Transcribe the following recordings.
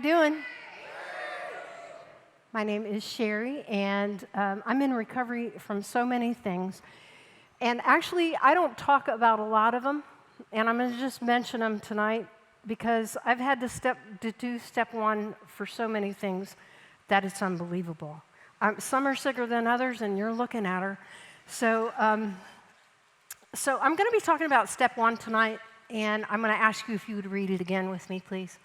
doing? My name is Shari, and I'm in recovery from so many things. And actually, I don't talk about a lot of them, and I'm going to just mention them tonight because I've had to do step one for so many things that it's unbelievable. Some are sicker than others, and you're looking at her. So I'm going to be talking about step one tonight, and I'm going to ask you if you would read it again with me, please.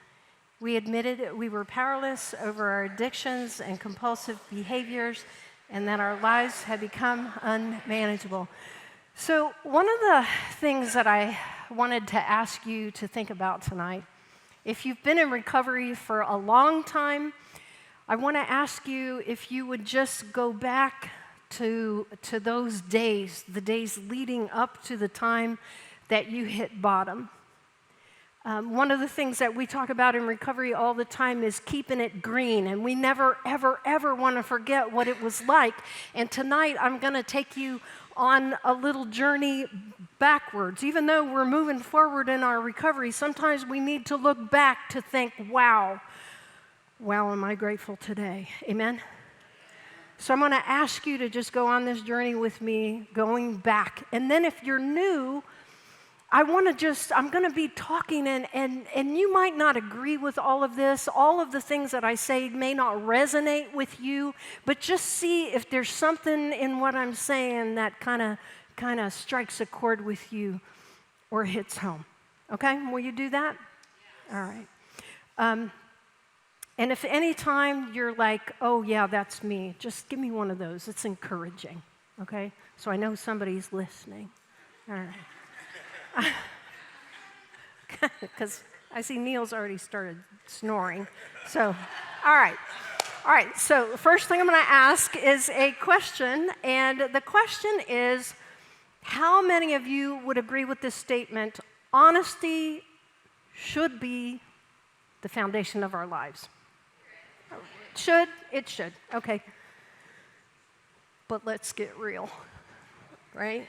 We admitted we were powerless over our addictions and compulsive behaviors, and that our lives had become unmanageable. So one of the things that I wanted to ask you to think about tonight, if you've been in recovery for a long time, I want to ask you if you would just go back to those days, the days leading up to the time that you hit bottom. One of the things that we talk about in recovery all the time is keeping it green, and we never, ever, ever want to forget what it was like. And tonight, I'm going to take you on a little journey backwards. Even though we're moving forward in our recovery, sometimes we need to look back to think, wow, am I grateful today? Amen? So I'm going to ask you to just go on this journey with me, going back. And then if you're new, I'm going to be talking, and you might not agree with all of this. All of the things that I say may not resonate with you, but just see if there's something in what I'm saying that kind of strikes a chord with you or hits home. Okay? Will you do that? Yeah. All right. And if any time you're like, oh, yeah, that's me, just give me one of those. It's encouraging. Okay? So I know somebody's listening. All right. Because I see Neil's already started snoring. So, all right. So the first thing I'm going to ask is a question, and the question is, how many of you would agree with this statement? Honesty should be the foundation of our lives. It should. Okay. But let's get real, right?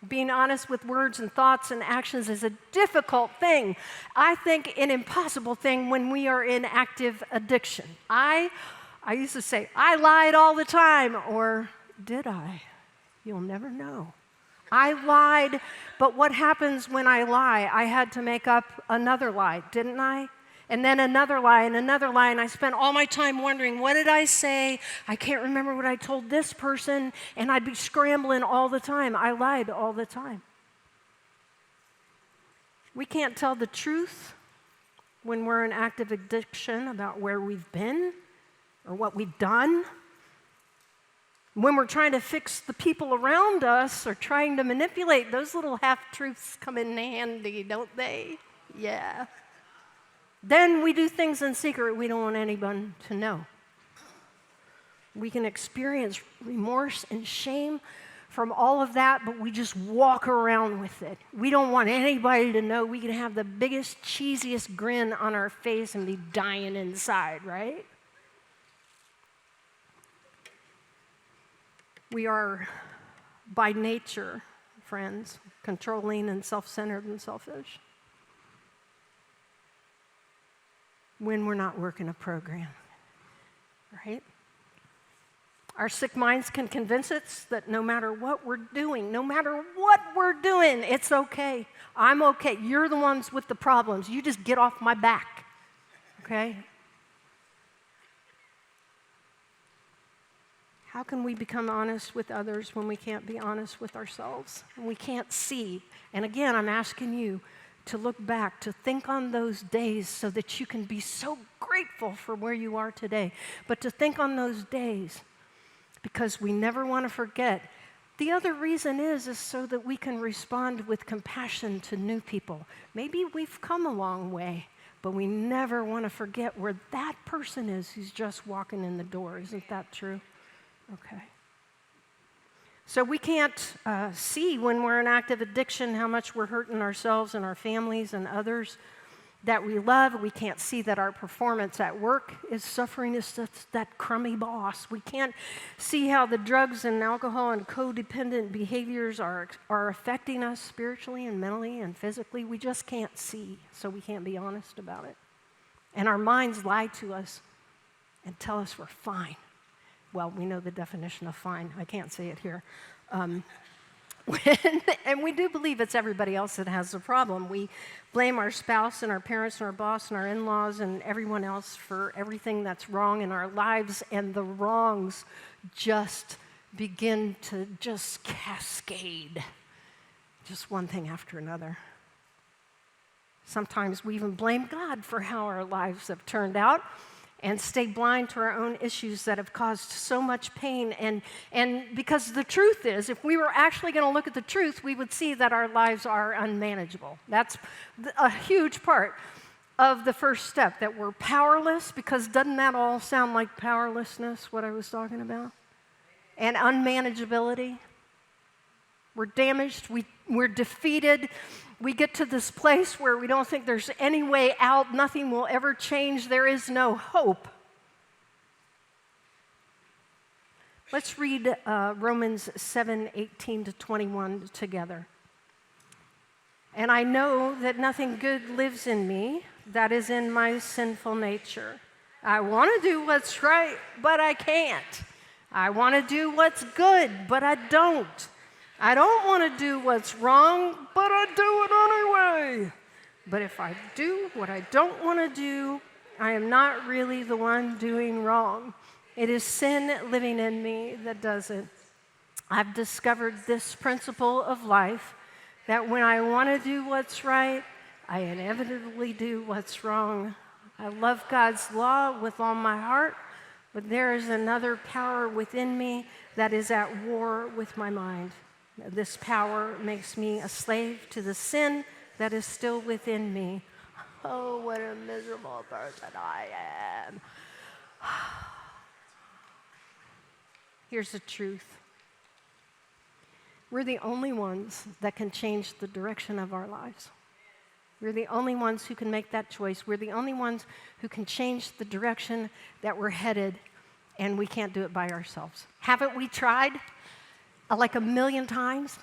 Being honest with words and thoughts and actions is a difficult thing. I think an impossible thing when we are in active addiction. I used to say, I lied all the time, or did I? You'll never know. I lied, but what happens when I lie? I had to make up another lie, didn't I? And then another lie, and I spent all my time wondering, what did I say? I can't remember what I told this person, and I'd be scrambling all the time. I lied all the time. We can't tell the truth when we're in active addiction about where we've been or what we've done. When we're trying to fix the people around us or trying to manipulate, those little half-truths come in handy, don't they? Yeah. Then we do things in secret we don't want anyone to know. We can experience remorse and shame from all of that, but we just walk around with it. We don't want anybody to know. We can have the biggest, cheesiest grin on our face and be dying inside, right? We are, by nature, friends, controlling and self-centered and selfish. When we're not working a program, right? Our sick minds can convince us that no matter what we're doing, it's okay. I'm okay. You're the ones with the problems. You just get off my back, okay? How can we become honest with others when we can't be honest with ourselves? When we can't see? And again, I'm asking you to look back, to think on those days so that you can be so grateful for where you are today. But to think on those days because we never want to forget. The other reason is so that we can respond with compassion to new people. Maybe we've come a long way, but we never want to forget where that person is who's just walking in the door. Isn't that true? Okay. So we can't see when we're in active addiction how much we're hurting ourselves and our families and others that we love. We can't see that our performance at work is suffering as that crummy boss. We can't see how the drugs and alcohol and codependent behaviors are affecting us spiritually and mentally and physically. We just can't see, so we can't be honest about it. And our minds lie to us and tell us we're fine. Well, we know the definition of fine. I can't say it here. And we do believe it's everybody else that has the problem. We blame our spouse and our parents and our boss and our in-laws and everyone else for everything that's wrong in our lives, and the wrongs just begin to just cascade, just one thing after another. Sometimes we even blame God for how our lives have turned out and stay blind to our own issues that have caused so much pain. And because the truth is, if we were actually going to look at the truth, we would see that our lives are unmanageable. That's a huge part of the first step, that we're powerless, because doesn't that all sound like powerlessness, what I was talking about? And unmanageability. We're damaged, we're defeated. We get to this place where we don't think there's any way out, nothing will ever change, there is no hope. Let's read Romans 7:18-21 together. And I know that nothing good lives in me, that is in my sinful nature. I want to do what's right, but I can't. I want to do what's good, but I don't. I don't want to do what's wrong, but I do it anyway. But if I do what I don't want to do, I am not really the one doing wrong. It is sin living in me that does it. I've discovered this principle of life, that when I want to do what's right, I inevitably do what's wrong. I love God's law with all my heart, but there is another power within me that is at war with my mind. This power makes me a slave to the sin that is still within me. Oh, what a miserable person I am. Here's the truth. We're the only ones that can change the direction of our lives. We're the only ones who can make that choice. We're the only ones who can change the direction that we're headed, and we can't do it by ourselves. Haven't we tried? Like a million times?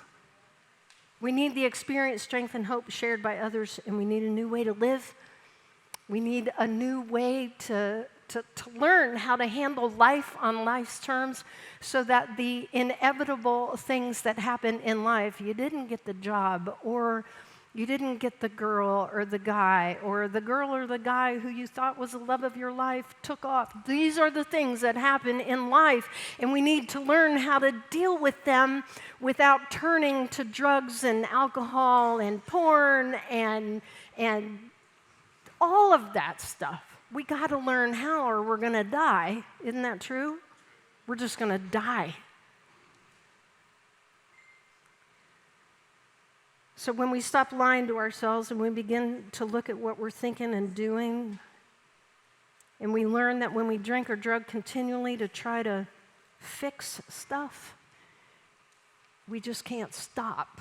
We need the experience, strength, and hope shared by others, and we need a new way to live. We need a new way to learn how to handle life on life's terms, so that the inevitable things that happen in life, you didn't get the job, or you didn't get the girl or the guy, or the girl or the guy who you thought was the love of your life took off. These are the things that happen in life, and we need to learn how to deal with them without turning to drugs and alcohol and porn and all of that stuff. We got to learn how, or we're going to die. Isn't that true? We're just going to die. So when we stop lying to ourselves and we begin to look at what we're thinking and doing, and we learn that when we drink or drug continually to try to fix stuff, we just can't stop.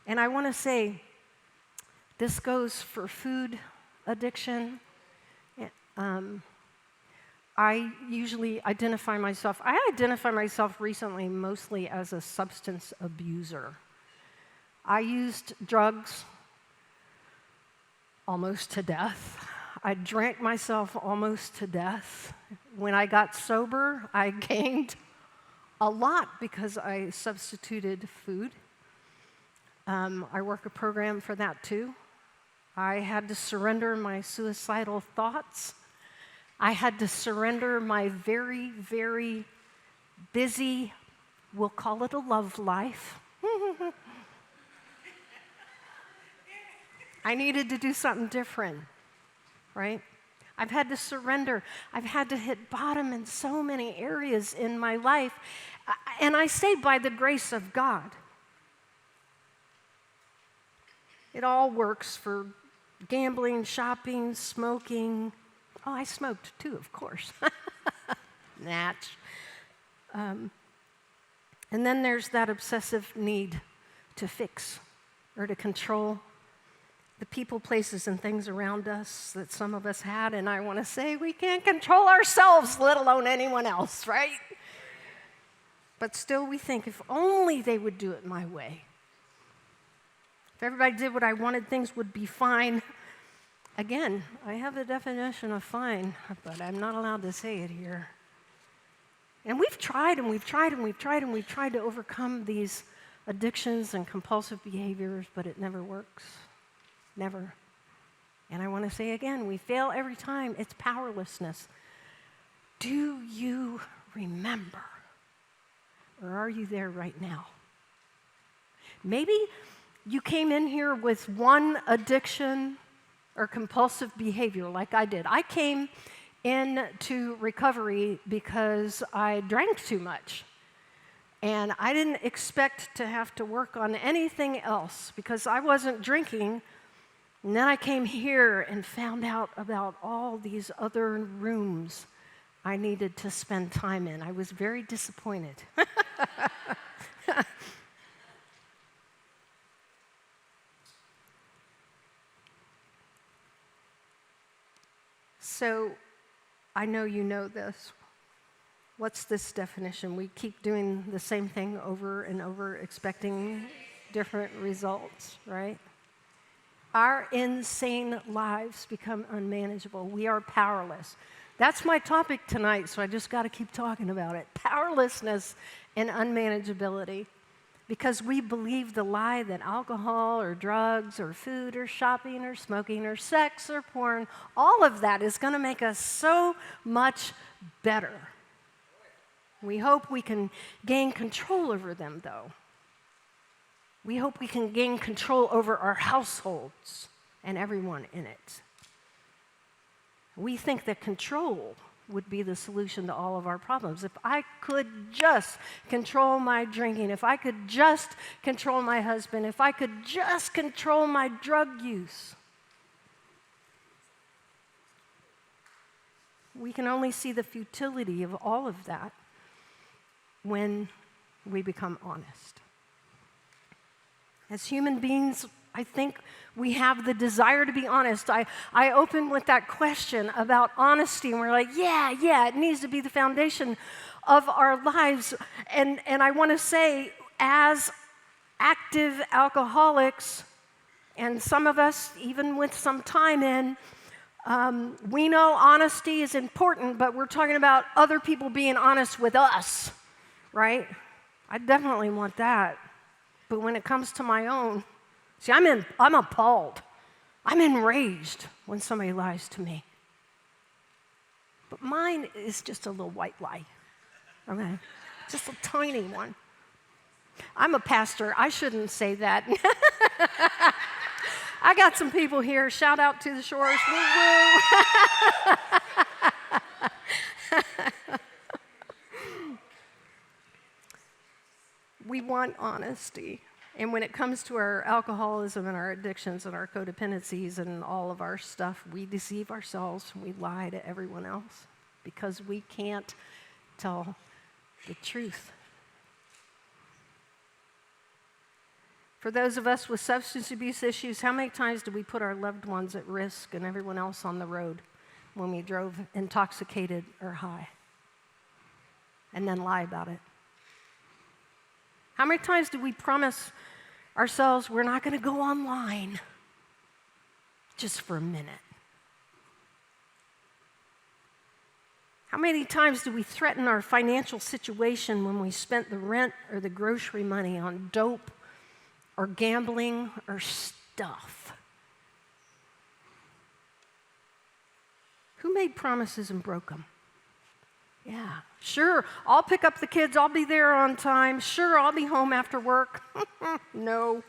And I want to say, this goes for food addiction. I usually identify myself recently mostly as a substance abuser. I used drugs almost to death. I drank myself almost to death. When I got sober, I gained a lot because I substituted food. I work a program for that too. I had to surrender my suicidal thoughts. I had to surrender my very, very busy, we'll call it a love life. I needed to do something different, right? I've had to surrender. I've had to hit bottom in so many areas in my life. And I say by the grace of God. It all works for gambling, shopping, smoking. Oh, I smoked too, of course. Natch. And then there's that obsessive need to fix or to control the people, places, and things around us that some of us had. And I want to say we can't control ourselves, let alone anyone else, right? But still we think, if only they would do it my way. If everybody did what I wanted, things would be fine. Again, I have the definition of fine, but I'm not allowed to say it here. And we've tried and we've tried and we've tried and we've tried to overcome these addictions and compulsive behaviors, but it never works. Never. And I want to say again, we fail every time. It's powerlessness. Do you remember? Or are you there right now? Maybe you came in here with one addiction or compulsive behavior like I did. I came into recovery because I drank too much. And I didn't expect to have to work on anything else because I wasn't drinking. And then I came here and found out about all these other rooms I needed to spend time in. I was very disappointed. So I know you know this. What's this definition? We keep doing the same thing over and over, expecting different results, right? Our insane lives become unmanageable. We are powerless. That's my topic tonight, so I just got to keep talking about it. Powerlessness and unmanageability. Because we believe the lie that alcohol or drugs or food or shopping or smoking or sex or porn, all of that is going to make us so much better. We hope we can gain control over them, though. We hope we can gain control over our households and everyone in it. We think that control would be the solution to all of our problems. If I could just control my drinking, if I could just control my husband, if I could just control my drug use. We can only see the futility of all of that when we become honest. As human beings, I think we have the desire to be honest. I opened with that question about honesty, and we're like, yeah, it needs to be the foundation of our lives. And I want to say, as active alcoholics, and some of us, even with some time in, we know honesty is important, but we're talking about other people being honest with us, right? I definitely want that. But when it comes to my own, see, I'm appalled. I'm enraged when somebody lies to me. But mine is just a little white lie, okay? Just a tiny one. I'm a pastor. I shouldn't say that. I got some people here. Shout out to the Shores. Woo-woo. We want honesty. And when it comes to our alcoholism and our addictions and our codependencies and all of our stuff, we deceive ourselves. We lie to everyone else because we can't tell the truth. For those of us with substance abuse issues, how many times do we put our loved ones at risk and everyone else on the road when we drove intoxicated or high? And then lie about it. How many times do we promise ourselves we're not going to go online just for a minute? How many times do we threaten our financial situation when we spent the rent or the grocery money on dope or gambling or stuff? Who made promises and broke them? Yeah, sure, I'll pick up the kids, I'll be there on time. Sure, I'll be home after work. No.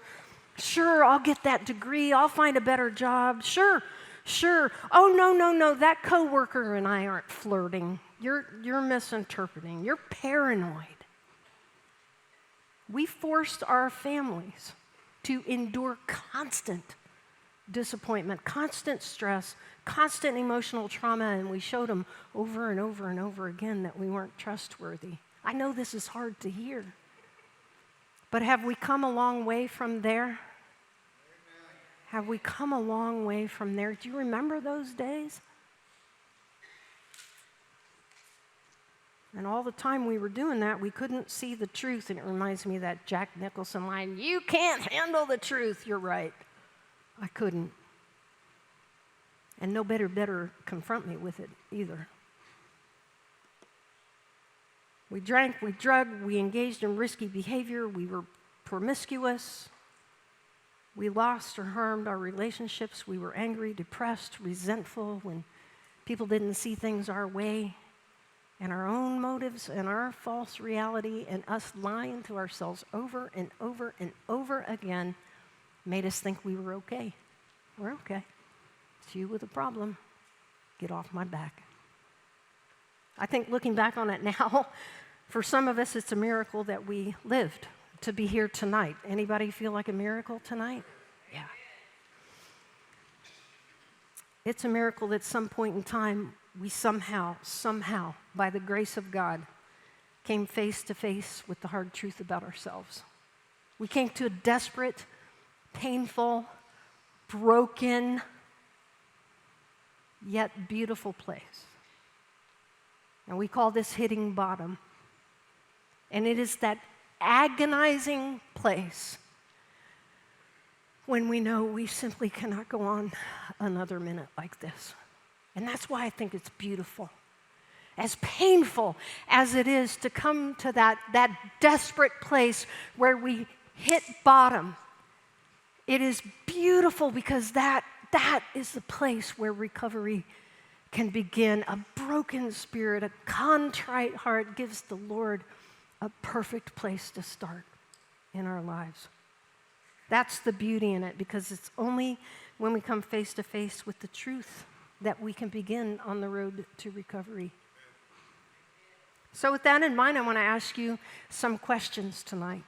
Sure, I'll get that degree, I'll find a better job. Sure. Oh, no, that coworker and I aren't flirting. You're misinterpreting. You're paranoid. We forced our families to endure constant disappointment, constant stress, constant emotional trauma, and we showed them over and over and over again that we weren't trustworthy. I know this is hard to hear, but have we come a long way from there? Amen. Have we come a long way from there? Do you remember those days? And all the time we were doing that, we couldn't see the truth, and it reminds me of that Jack Nicholson line, "You can't handle the truth." You're right. I couldn't. And nobody better confront me with it either. We drank, we drugged, we engaged in risky behavior, we were promiscuous, we lost or harmed our relationships, we were angry, depressed, resentful when people didn't see things our way, and our own motives and our false reality and us lying to ourselves over and over and over again made us think we were okay. We're okay. It's you with a problem. Get off my back. I think looking back on it now, for some of us, it's a miracle that we lived to be here tonight. Anybody feel like a miracle tonight? Yeah. It's a miracle that at some point in time, we somehow, by the grace of God, came face to face with the hard truth about ourselves. We came to a desperate, painful, broken, yet beautiful place. And we call this hitting bottom. And it is that agonizing place when we know we simply cannot go on another minute like this. And that's why I think it's beautiful. As painful as it is to come to that desperate place where we hit bottom, it is beautiful because that is the place where recovery can begin. A broken spirit, a contrite heart gives the Lord a perfect place to start in our lives. That's the beauty in it, because it's only when we come face to face with the truth that we can begin on the road to recovery. So with that in mind, I want to ask you some questions tonight.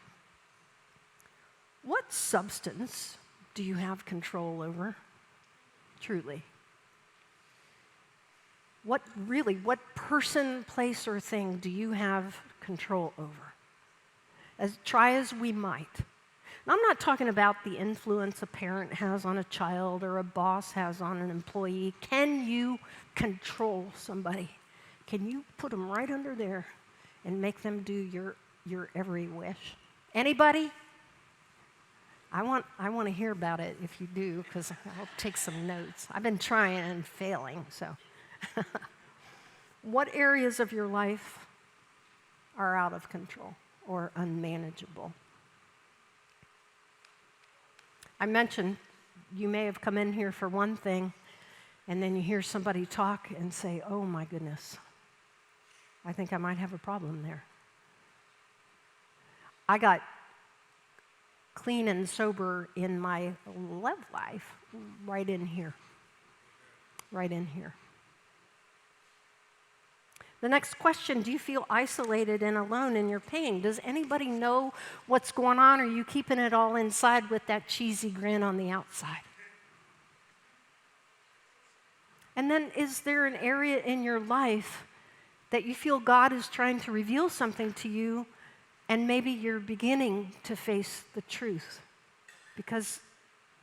What substance do you have control over? Truly. What person, place, or thing do you have control over? Try as we might. And I'm not talking about the influence a parent has on a child or a boss has on an employee. Can you control somebody? Can you put them right under there and make them do your every wish? Anybody? I want to hear about it if you do, because I'll take some notes. I've been trying and failing, so. What areas of your life are out of control or unmanageable? I mentioned you may have come in here for one thing, and then you hear somebody talk and say, oh my goodness, I think I might have a problem there. I got clean and sober in my love life right in here. Right in here. The next question, do you feel isolated and alone in your pain? Does anybody know what's going on, or are you keeping it all inside with that cheesy grin on the outside? And then is there an area in your life that you feel God is trying to reveal something to you, and maybe you're beginning to face the truth? Because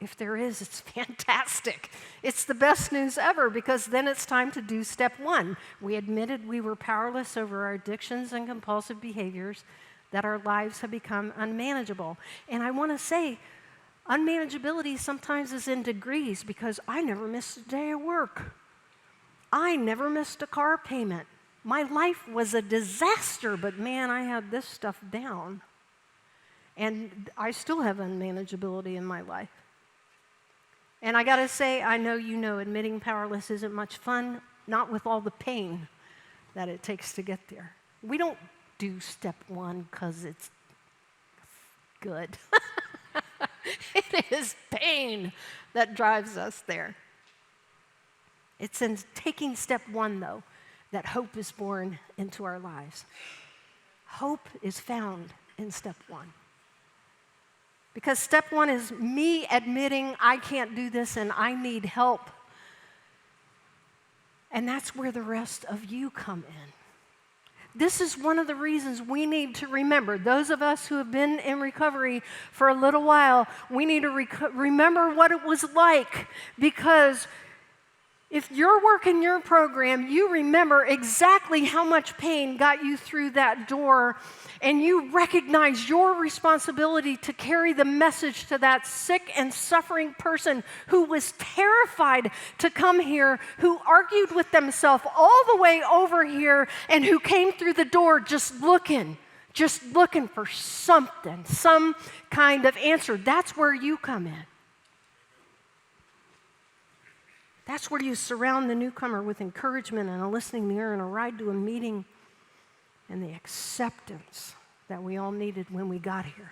if there is, it's fantastic. It's the best news ever, because then it's time to do step one. We admitted we were powerless over our addictions and compulsive behaviors, that our lives have become unmanageable. And I want to say, unmanageability sometimes is in degrees, because I never missed a day of work. I never missed a car payment. My life was a disaster, but man, I had this stuff down. And I still have unmanageability in my life. And I got to say, I know you know admitting powerless isn't much fun, not with all the pain that it takes to get there. We don't do step one because it's good. It is pain that drives us there. It's in taking step one, though, that hope is born into our lives. Hope is found in step one. Because step one is me admitting I can't do this and I need help. And that's where the rest of you come in. This is one of the reasons we need to remember. Those of us who have been in recovery for a little while, we need to remember what it was like, because If you're working your program, you remember exactly how much pain got you through that door, and you recognize your responsibility to carry the message to that sick and suffering person who was terrified to come here, who argued with themselves all the way over here, and who came through the door just looking for something, some kind of answer. That's where you come in. That's where you surround the newcomer with encouragement and a listening ear and a ride to a meeting and the acceptance that we all needed when we got here.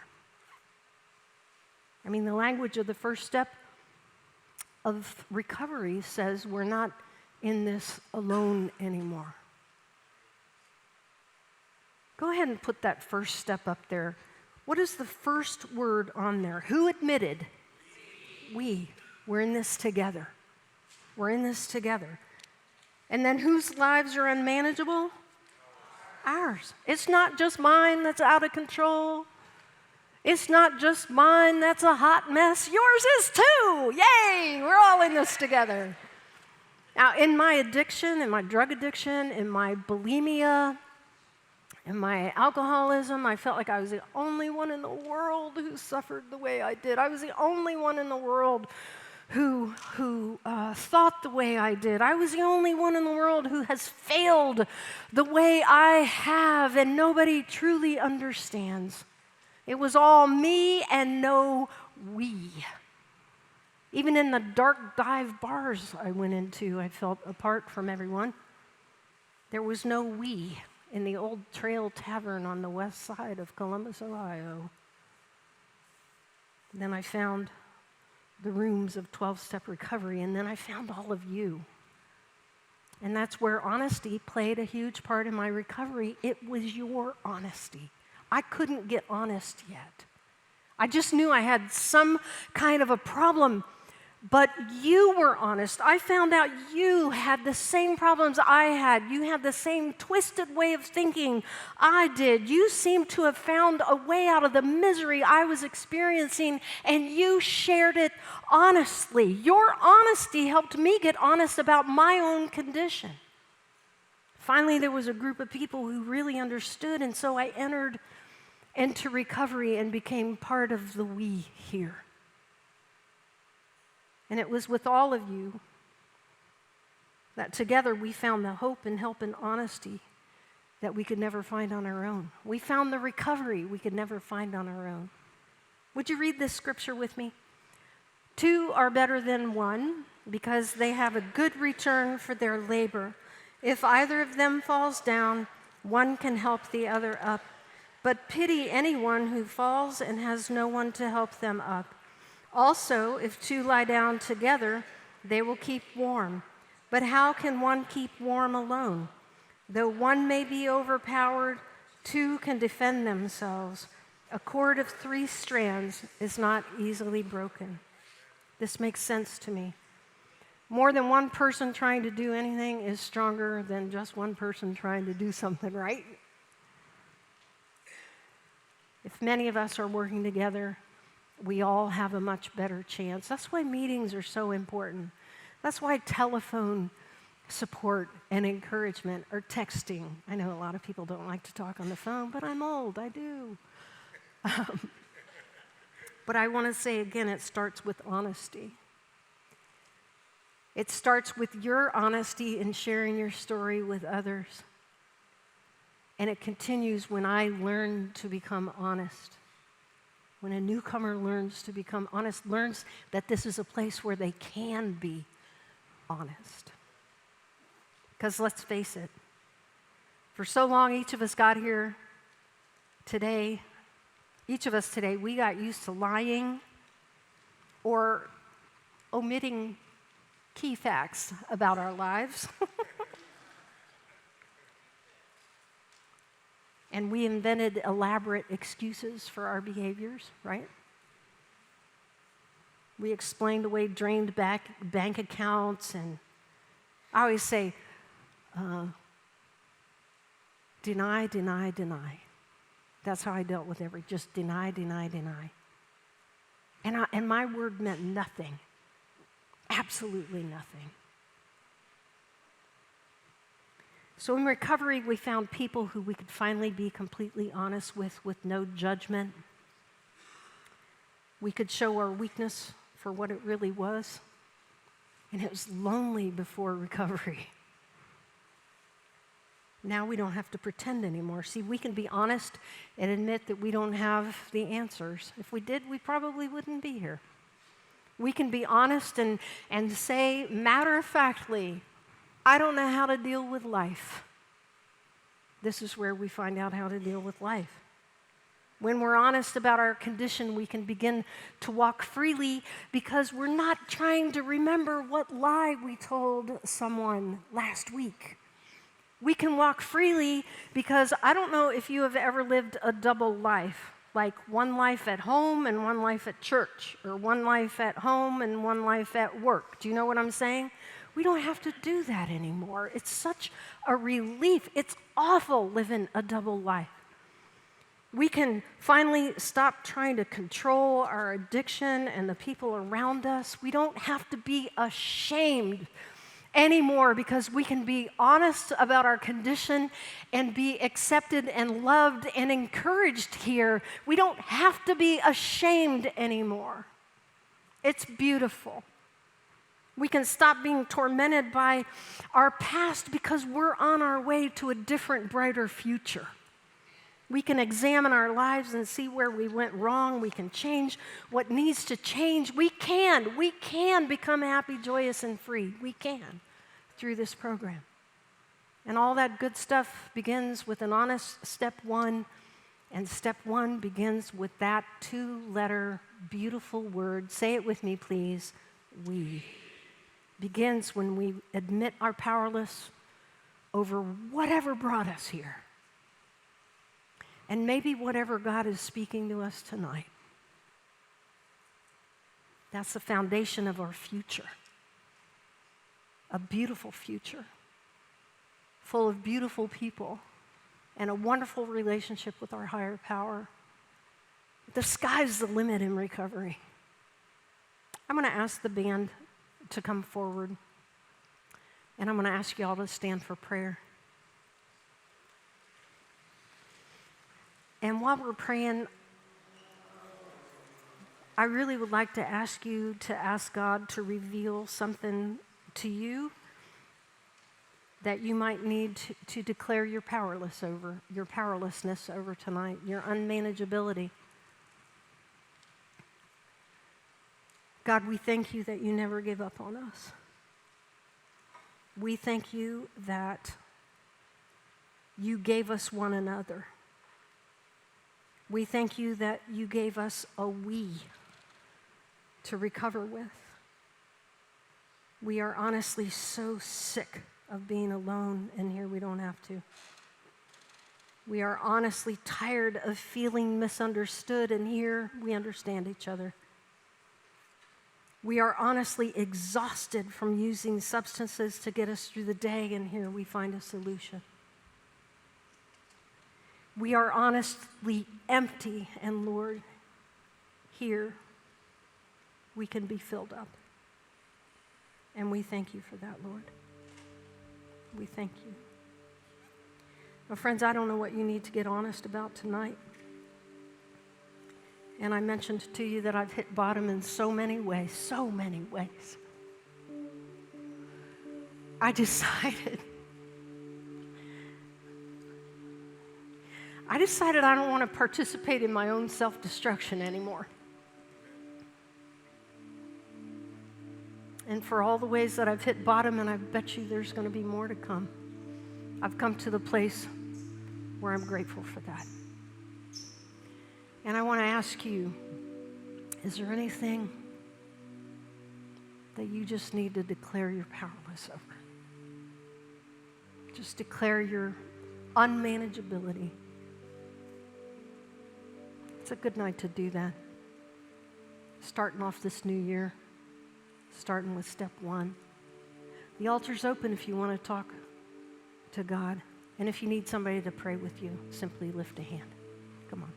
I mean, the language of the first step of recovery says we're not in this alone anymore. Go ahead and put that first step up there. What is the first word on there? Who admitted? We. We're in this together. We're in this together. And then whose lives are unmanageable? Ours. It's not just mine that's out of control. It's not just mine that's a hot mess. Yours is too. Yay! We're all in this together. Now, in my addiction, in my drug addiction, in my bulimia, in my alcoholism, I felt like I was the only one in the world who suffered the way I did. I was the only one in the world who thought the way I did. I was the only one in the world who has failed the way I have, and nobody truly understands. It was all me and no we. Even in the dark dive bars I went into, I felt apart from everyone. There was no we in the Old Trail Tavern on the west side of Columbus, Ohio. Then I found the rooms of 12-step recovery, and then I found all of you. And that's where honesty played a huge part in my recovery. It was your honesty. I couldn't get honest yet. I just knew I had some kind of a problem, but you were honest. I found out you had the same problems I had. You had the same twisted way of thinking I did. You seemed to have found a way out of the misery I was experiencing, and you shared it honestly. Your honesty helped me get honest about my own condition. Finally, there was a group of people who really understood, and so I entered into recovery and became part of the we here. And it was with all of you that together we found the hope and help and honesty that we could never find on our own. We found the recovery we could never find on our own. Would you read this scripture with me? 2 are better than 1 because they have a good return for their labor. If either of them falls down, one can help the other up. But pity anyone who falls and has no one to help them up. Also, if 2 lie down together, they will keep warm. But how can one keep warm alone? Though one may be overpowered, 2 can defend themselves. A cord of 3 strands is not easily broken. This makes sense to me. More than one person trying to do anything is stronger than just one person trying to do something, right? If many of us are working together, we all have a much better chance. That's why meetings are so important. That's why telephone support and encouragement or texting. I know a lot of people don't like to talk on the phone, but I'm old, I do. But I want to say again, it starts with honesty. It starts with your honesty in sharing your story with others. And it continues when I learn to become honest. When a newcomer learns to become honest, learns that this is a place where they can be honest. Because let's face it, for so long each of us got here today, we got used to lying or omitting key facts about our lives. And we invented elaborate excuses for our behaviors, right? We explained away drained bank accounts, and I always say, deny, deny, deny. That's how I dealt with just deny, deny, deny. And my word meant nothing, absolutely nothing. So in recovery, we found people who we could finally be completely honest with no judgment. We could show our weakness for what it really was. And it was lonely before recovery. Now we don't have to pretend anymore. See, we can be honest and admit that we don't have the answers. If we did, we probably wouldn't be here. We can be honest and say matter-of-factly, I don't know how to deal with life. This is where we find out how to deal with life. When we're honest about our condition, we can begin to walk freely because we're not trying to remember what lie we told someone last week. We can walk freely because I don't know if you have ever lived a double life, like one life at home and one life at church, or one life at home and one life at work. Do you know what I'm saying? We don't have to do that anymore. It's such a relief. It's awful living a double life. We can finally stop trying to control our addiction and the people around us. We don't have to be ashamed anymore because we can be honest about our condition and be accepted and loved and encouraged here. We don't have to be ashamed anymore. It's beautiful. We can stop being tormented by our past because we're on our way to a different, brighter future. We can examine our lives and see where we went wrong. We can change what needs to change. We can become happy, joyous, and free. We can through this program. And all that good stuff begins with an honest step one. And step one begins with that 2-letter beautiful word. Say it with me, please. We. Begins when we admit our powerless over whatever brought us here. And maybe whatever God is speaking to us tonight. That's the foundation of our future. A beautiful future, full of beautiful people, and a wonderful relationship with our higher power. The sky's the limit in recovery. I'm going to ask the band to come forward, and I'm going to ask you all to stand for prayer. And while we're praying, I really would like to ask you to ask God to reveal something to you that you might need to declare your powerlessness over tonight, your unmanageability. God, we thank you that you never give up on us. We thank you that you gave us one another. We thank you that you gave us a we to recover with. We are honestly so sick of being alone, and here we don't have to. We are honestly tired of feeling misunderstood, and here we understand each other. We are honestly exhausted from using substances to get us through the day, and here we find a solution. We are honestly empty, and Lord, here we can be filled up. And we thank you for that, Lord. We thank you. Well, friends, I don't know what you need to get honest about tonight. And I mentioned to you that I've hit bottom in so many ways, so many ways. I decided I don't want to participate in my own self-destruction anymore. And for all the ways that I've hit bottom, and I bet you there's going to be more to come, I've come to the place where I'm grateful for that. And I want to ask you, is there anything that you just need to declare you're powerless over? Just declare your unmanageability. It's a good night to do that. Starting off this new year, starting with step one. The altar's open if you want to talk to God. And if you need somebody to pray with you, simply lift a hand. Come on.